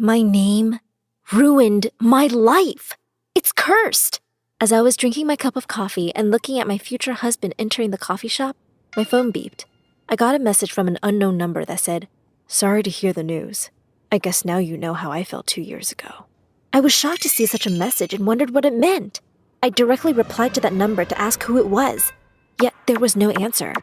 My name ruined my life. It's cursed. As I was drinking my cup of coffee and looking at my future husband entering the coffee shop, my phone beeped. I got a message from an unknown number that said, "Sorry to hear the news. I guess now you know how I felt 2 years ago." I was shocked to see such a message and wondered what it meant. I directly replied to that number to ask who it was, yet there was no answer.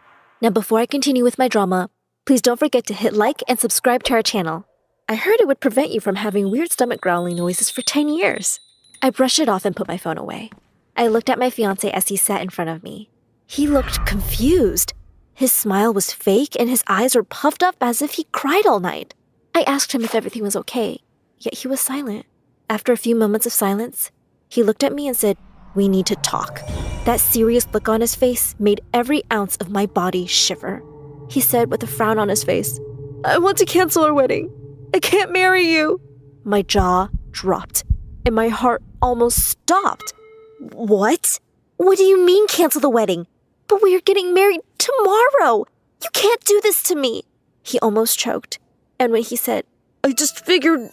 Now before I continue with my drama, please don't forget to hit like and subscribe to our channel. I heard it would prevent you from having weird stomach growling noises for 10 years. I brushed it off and put my phone away. I looked at my fiancé as he sat in front of me. He looked confused. His smile was fake and his eyes were puffed up as if he cried all night. I asked him if everything was okay, yet he was silent. After a few moments of silence, he looked at me and said, "We need to talk." That serious look on his face made every ounce of my body shiver. He said with a frown on his face, "I want to cancel our wedding. I can't marry you." My jaw dropped, and my heart almost stopped. What? What do you mean cancel the wedding? But we are getting married tomorrow. You can't do this to me. He almost choked, and when he said, "I just figured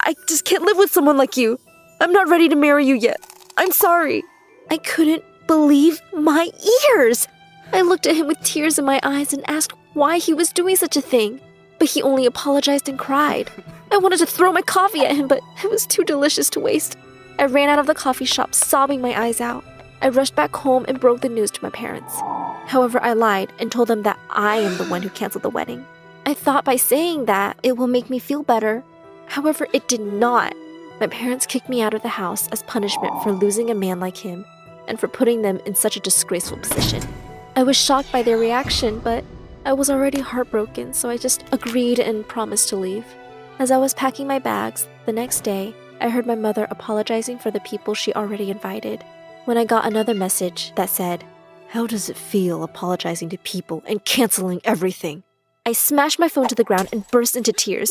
I just can't live with someone like you. I'm not ready to marry you yet. I'm sorry." I couldn't believe my ears. I looked at him with tears in my eyes and asked why he was doing such a thing. But he only apologized and cried. I wanted to throw my coffee at him, but it was too delicious to waste. I ran out of the coffee shop, sobbing my eyes out. I rushed back home and broke the news to my parents. However, I lied and told them that I am the one who canceled the wedding. I thought by saying that it will make me feel better. However, it did not. My parents kicked me out of the house as punishment for losing a man like him and for putting them in such a disgraceful position. I was shocked by their reaction, but I was already heartbroken, so I just agreed and promised to leave. As I was packing my bags, the next day, I heard my mother apologizing for the people she already invited. When I got another message that said, "How does it feel apologizing to people and canceling everything?" I smashed my phone to the ground and burst into tears.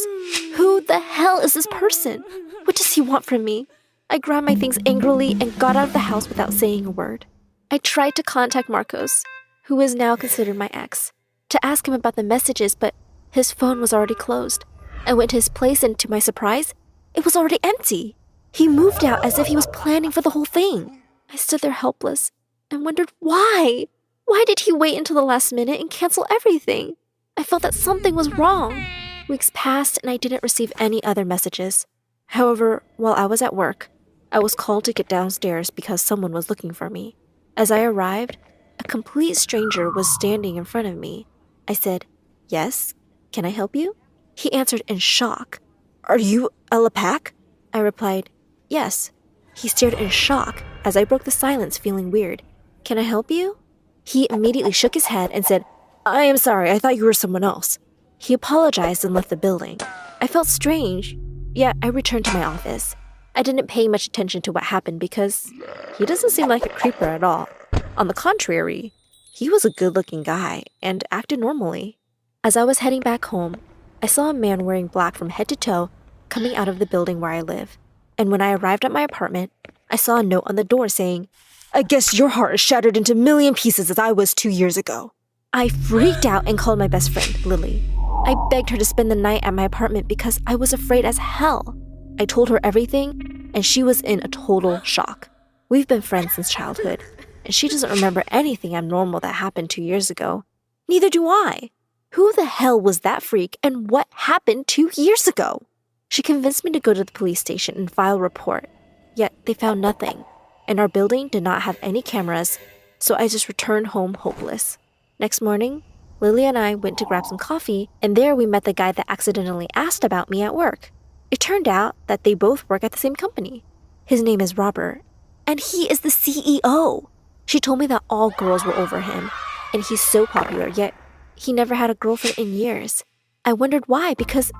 Who the hell is this person? What does he want from me? I grabbed my things angrily and got out of the house without saying a word. I tried to contact Marcos, who is now considered my ex, to ask him about the messages, but his phone was already closed. I went to his place and to my surprise, it was already empty. He moved out as if he was planning for the whole thing. I stood there helpless and wondered why. Why did he wait until the last minute and cancel everything? I felt that something was wrong. Weeks passed and I didn't receive any other messages. However, while I was at work, I was called to get downstairs because someone was looking for me. As I arrived, a complete stranger was standing in front of me. I said, "Yes, can I help you?" He answered in shock. "Are you Ella Pack?" I replied, "Yes." He stared in shock as I broke the silence, feeling weird. "Can I help you?" He immediately shook his head and said, "I am sorry, I thought you were someone else." He apologized and left the building. I felt strange, yet I returned to my office. I didn't pay much attention to what happened because he doesn't seem like a creeper at all. On the contrary, he was a good-looking guy and acted normally. As I was heading back home, I saw a man wearing black from head to toe coming out of the building where I live. And when I arrived at my apartment, I saw a note on the door saying, "I guess your heart is shattered into a million pieces as I was 2 years ago." I freaked out and called my best friend, Lily. I begged her to spend the night at my apartment because I was afraid as hell. I told her everything, and she was in a total shock. We've been friends since childhood, and she doesn't remember anything abnormal that happened 2 years ago. Neither do I. Who the hell was that freak, and what happened 2 years ago? She convinced me to go to the police station and file a report, yet they found nothing, and our building did not have any cameras, so I just returned home hopeless. Next morning, Lily and I went to grab some coffee, and there we met the guy that accidentally asked about me at work. It turned out that they both work at the same company. His name is Robert, and he is the CEO. She told me that all girls were over him, and he's so popular, yet he never had a girlfriend in years. I wondered why, because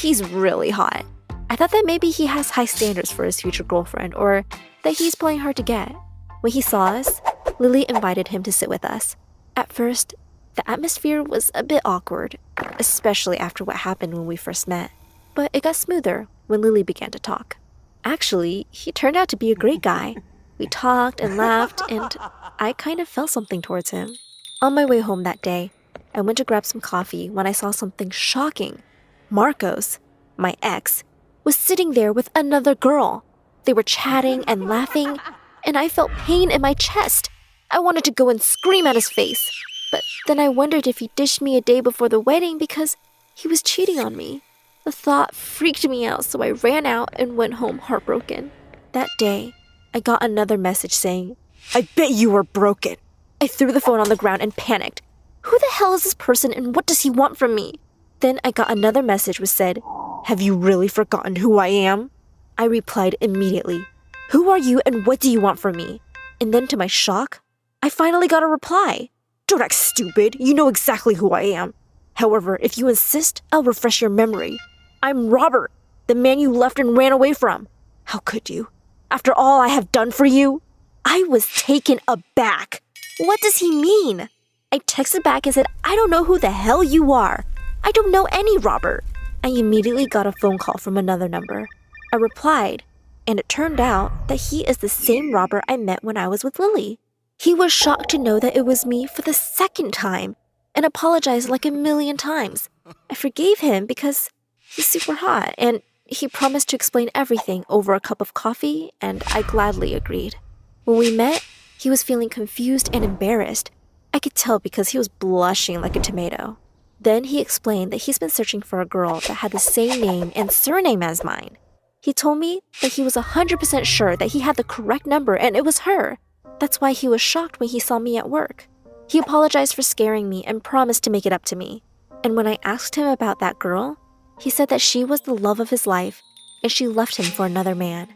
he's really hot. I thought that maybe he has high standards for his future girlfriend, or that he's playing hard to get. When he saw us, Lily invited him to sit with us. At first, the atmosphere was a bit awkward, especially after what happened when we first met. But it got smoother when Lily began to talk. Actually, he turned out to be a great guy. We talked and laughed, and I kind of felt something towards him. On my way home that day, I went to grab some coffee when I saw something shocking. Marcos, my ex, was sitting there with another girl. They were chatting and laughing, and I felt pain in my chest. I wanted to go and scream at his face, but then I wondered if he dished me a day before the wedding because he was cheating on me. The thought freaked me out, so I ran out and went home heartbroken. That day, I got another message saying, "I bet you were broken." I threw the phone on the ground and panicked. Who the hell is this person and what does he want from me? Then I got another message which said, "Have you really forgotten who I am?" I replied immediately, "Who are you and what do you want from me?" And then to my shock, I finally got a reply. "Don't act stupid, you know exactly who I am. However, if you insist, I'll refresh your memory. I'm Robert, the man you left and ran away from. How could you? After all I have done for you?" I was taken aback. What does he mean? I texted back and said, "I don't know who the hell you are. I don't know any Robert." I immediately got a phone call from another number. I replied, and it turned out that he is the same Robert I met when I was with Lily. He was shocked to know that it was me for the second time and apologized like a million times. I forgave him because he's super hot, and he promised to explain everything over a cup of coffee, and I gladly agreed. When we met, he was feeling confused and embarrassed. I could tell because he was blushing like a tomato. Then he explained that he's been searching for a girl that had the same name and surname as mine. He told me that he was 100% sure that he had the correct number and it was her. That's why he was shocked when he saw me at work. He apologized for scaring me and promised to make it up to me. And when I asked him about that girl, he said that she was the love of his life and she left him for another man.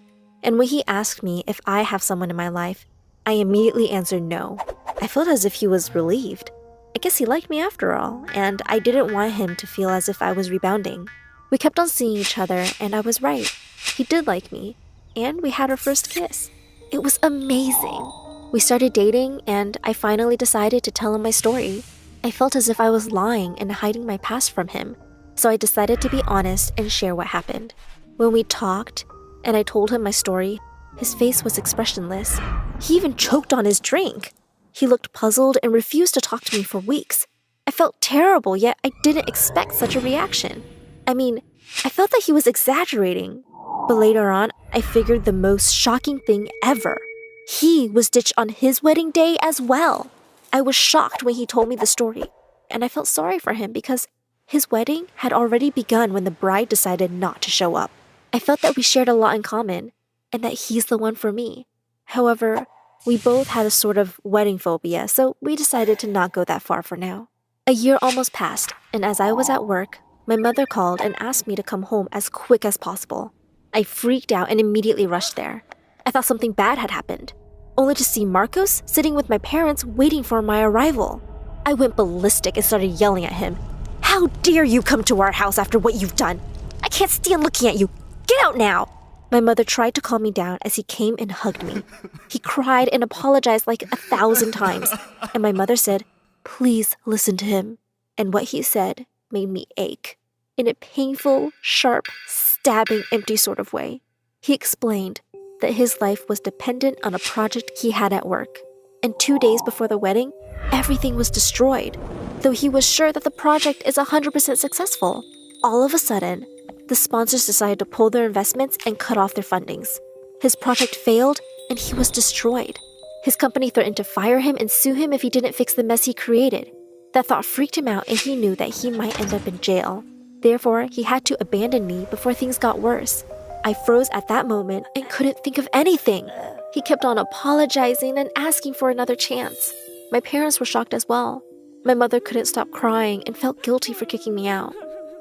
And when he asked me if I have someone in my life, I immediately answered no. I felt as if he was relieved. I guess he liked me after all, and I didn't want him to feel as if I was rebounding. We kept on seeing each other, and I was right. He did like me, and we had our first kiss. It was amazing. We started dating, and I finally decided to tell him my story. I felt as if I was lying and hiding my past from him, so I decided to be honest and share what happened. When we talked, and I told him my story, his face was expressionless. He even choked on his drink. He looked puzzled and refused to talk to me for weeks. I felt terrible, yet I didn't expect such a reaction. I mean, I felt that he was exaggerating. But later on, I figured the most shocking thing ever. He was ditched on his wedding day as well. I was shocked when he told me the story, and I felt sorry for him because his wedding had already begun when the bride decided not to show up. I felt that we shared a lot in common, and that he's the one for me. However, we both had a sort of wedding phobia, so we decided to not go that far for now. A year almost passed, and as I was at work, my mother called and asked me to come home as quick as possible. I freaked out and immediately rushed there. I thought something bad had happened, only to see Marcos sitting with my parents waiting for my arrival. I went ballistic and started yelling at him. "How dare you come to our house after what you've done? I can't stand looking at you. Get out now!" My mother tried to calm me down as he came and hugged me. He cried and apologized like 1,000 times, and my mother said, "Please listen to him." And what he said made me ache, in a painful, sharp, stabbing, empty sort of way. He explained that his life was dependent on a project he had at work, and 2 days before the wedding, everything was destroyed, though he was sure that the project is 100% successful. All of a sudden, the sponsors decided to pull their investments and cut off their fundings. His project failed, and he was destroyed. His company threatened to fire him and sue him if he didn't fix the mess he created. That thought freaked him out, and he knew that he might end up in jail. Therefore, he had to abandon me before things got worse. I froze at that moment and couldn't think of anything. He kept on apologizing and asking for another chance. My parents were shocked as well. My mother couldn't stop crying and felt guilty for kicking me out.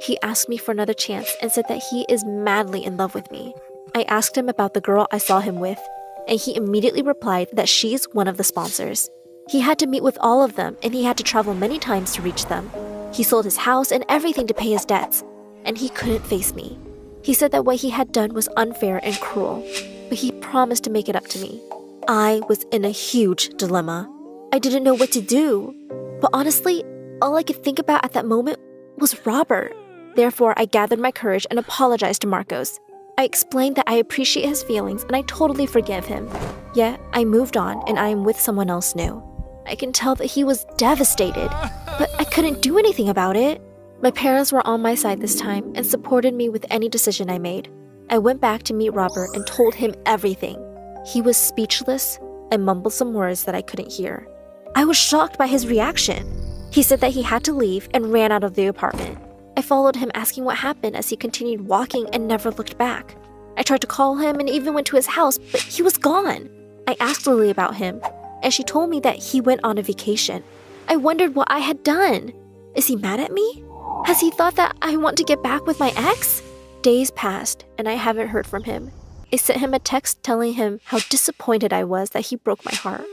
He asked me for another chance and said that he is madly in love with me. I asked him about the girl I saw him with, and he immediately replied that she's one of the sponsors. He had to meet with all of them, and he had to travel many times to reach them. He sold his house and everything to pay his debts, and he couldn't face me. He said that what he had done was unfair and cruel, but he promised to make it up to me. I was in a huge dilemma. I didn't know what to do, but honestly, all I could think about at that moment was Robert. Therefore, I gathered my courage and apologized to Marcos. I explained that I appreciate his feelings and I totally forgive him. Yet, I moved on and I am with someone else new. I can tell that he was devastated, but I couldn't do anything about it. My parents were on my side this time and supported me with any decision I made. I went back to meet Robert and told him everything. He was speechless and mumbled some words that I couldn't hear. I was shocked by his reaction. He said that he had to leave and ran out of the apartment. I followed him asking what happened as he continued walking and never looked back. I tried to call him and even went to his house, but he was gone. I asked Lily about him, and she told me that he went on a vacation. I wondered what I had done. Is he mad at me? Has he thought that I want to get back with my ex? Days passed, and I haven't heard from him. I sent him a text telling him how disappointed I was that he broke my heart.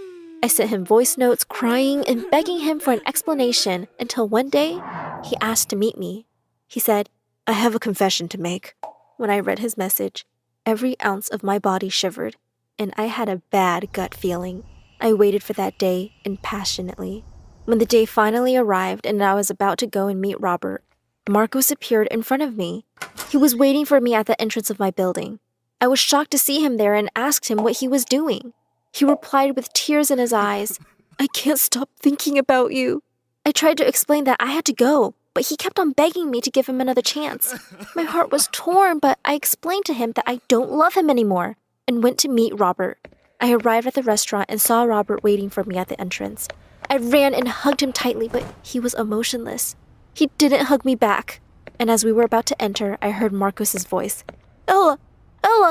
I sent him voice notes crying and begging him for an explanation until one day, he asked to meet me. He said, "I have a confession to make." When I read his message, every ounce of my body shivered, and I had a bad gut feeling. I waited for that day impassionately. When the day finally arrived and I was about to go and meet Robert, Marcos appeared in front of me. He was waiting for me at the entrance of my building. I was shocked to see him there and asked him what he was doing. He replied with tears in his eyes, "I can't stop thinking about you." I tried to explain that I had to go, but he kept on begging me to give him another chance. My heart was torn, but I explained to him that I don't love him anymore and went to meet Robert. I arrived at the restaurant and saw Robert waiting for me at the entrance. I ran and hugged him tightly, but he was emotionless. He didn't hug me back. And as we were about to enter, I heard Marcos's voice. Ella,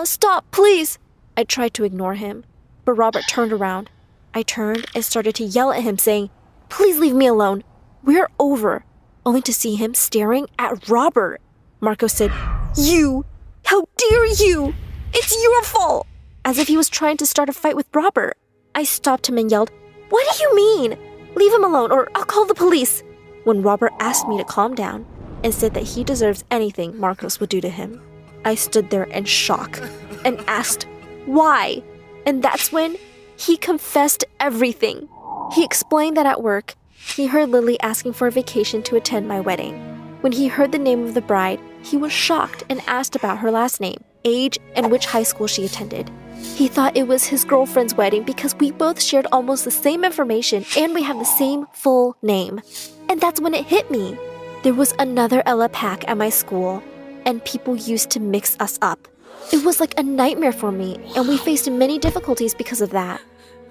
stop, please." I tried to ignore him, but Robert turned around. I turned and started to yell at him, saying, "Please leave me alone. We're over," only to see him staring at Robert. Marcos said, "You! How dare you! It's your fault!" As if he was trying to start a fight with Robert. I stopped him and yelled, "What do you mean? Leave him alone or I'll call the police." When Robert asked me to calm down and said that he deserves anything Marcos would do to him, I stood there in shock and asked, "Why?" And that's when he confessed everything. He explained that at work, he heard Lily asking for a vacation to attend my wedding. When he heard the name of the bride, he was shocked and asked about her last name, age, and which high school she attended. He thought it was his girlfriend's wedding because we both shared almost the same information and we have the same full name. And that's when it hit me. There was another Ella Pack at my school, and people used to mix us up. It was like a nightmare for me, and we faced many difficulties because of that.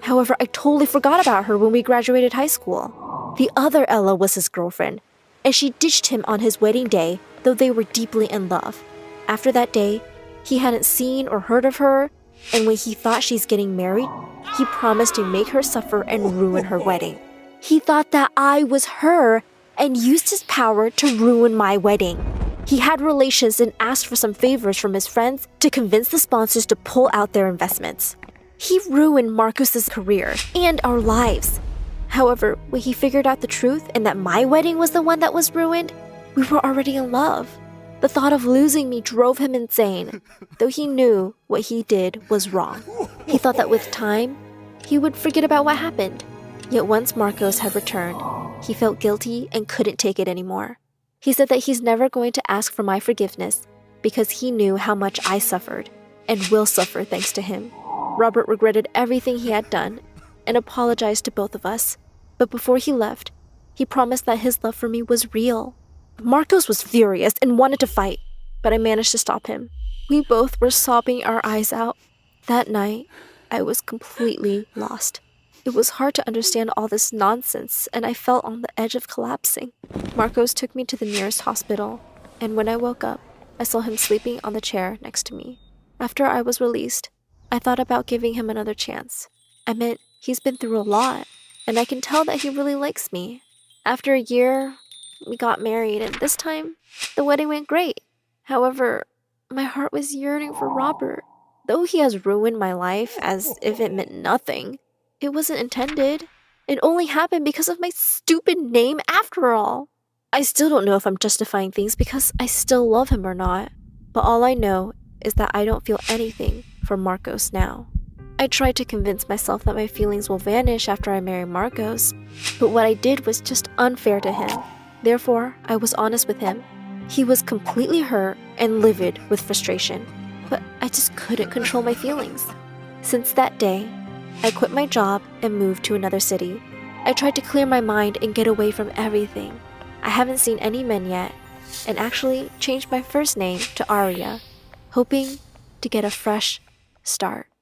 However, I totally forgot about her when we graduated high school. The other Ella was his girlfriend, and she ditched him on his wedding day, though they were deeply in love. After that day, he hadn't seen or heard of her, and when he thought she's getting married, he promised to make her suffer and ruin her wedding. He thought that I was her and used his power to ruin my wedding. He had relations and asked for some favors from his friends to convince the sponsors to pull out their investments. He ruined Marcos's career and our lives. However, when he figured out the truth and that my wedding was the one that was ruined, we were already in love. The thought of losing me drove him insane, though he knew what he did was wrong. He thought that with time, he would forget about what happened. Yet once Marcos had returned, he felt guilty and couldn't take it anymore. He said that he's never going to ask for my forgiveness because he knew how much I suffered and will suffer thanks to him. Robert regretted everything he had done and apologized to both of us. But before he left, he promised that his love for me was real. Marcos was furious and wanted to fight, but I managed to stop him. We both were sobbing our eyes out. That night, I was completely lost. It was hard to understand all this nonsense, and I felt on the edge of collapsing. Marcos took me to the nearest hospital, and when I woke up, I saw him sleeping on the chair next to me. After I was released, I thought about giving him another chance. I meant he's been through a lot, and I can tell that he really likes me. After a year, we got married, and this time, the wedding went great. However, my heart was yearning for Robert. Though he has ruined my life as if it meant nothing, it wasn't intended. It only happened because of my stupid name after all. I still don't know if I'm justifying things because I still love him or not. But all I know is that I don't feel anything for Marcos now. I tried to convince myself that my feelings will vanish after I marry Marcos, but what I did was just unfair to him. Therefore, I was honest with him. He was completely hurt and livid with frustration, but I just couldn't control my feelings. Since that day, I quit my job and moved to another city. I tried to clear my mind and get away from everything. I haven't seen any men yet, and actually changed my first name to Aria. hoping to get a fresh start.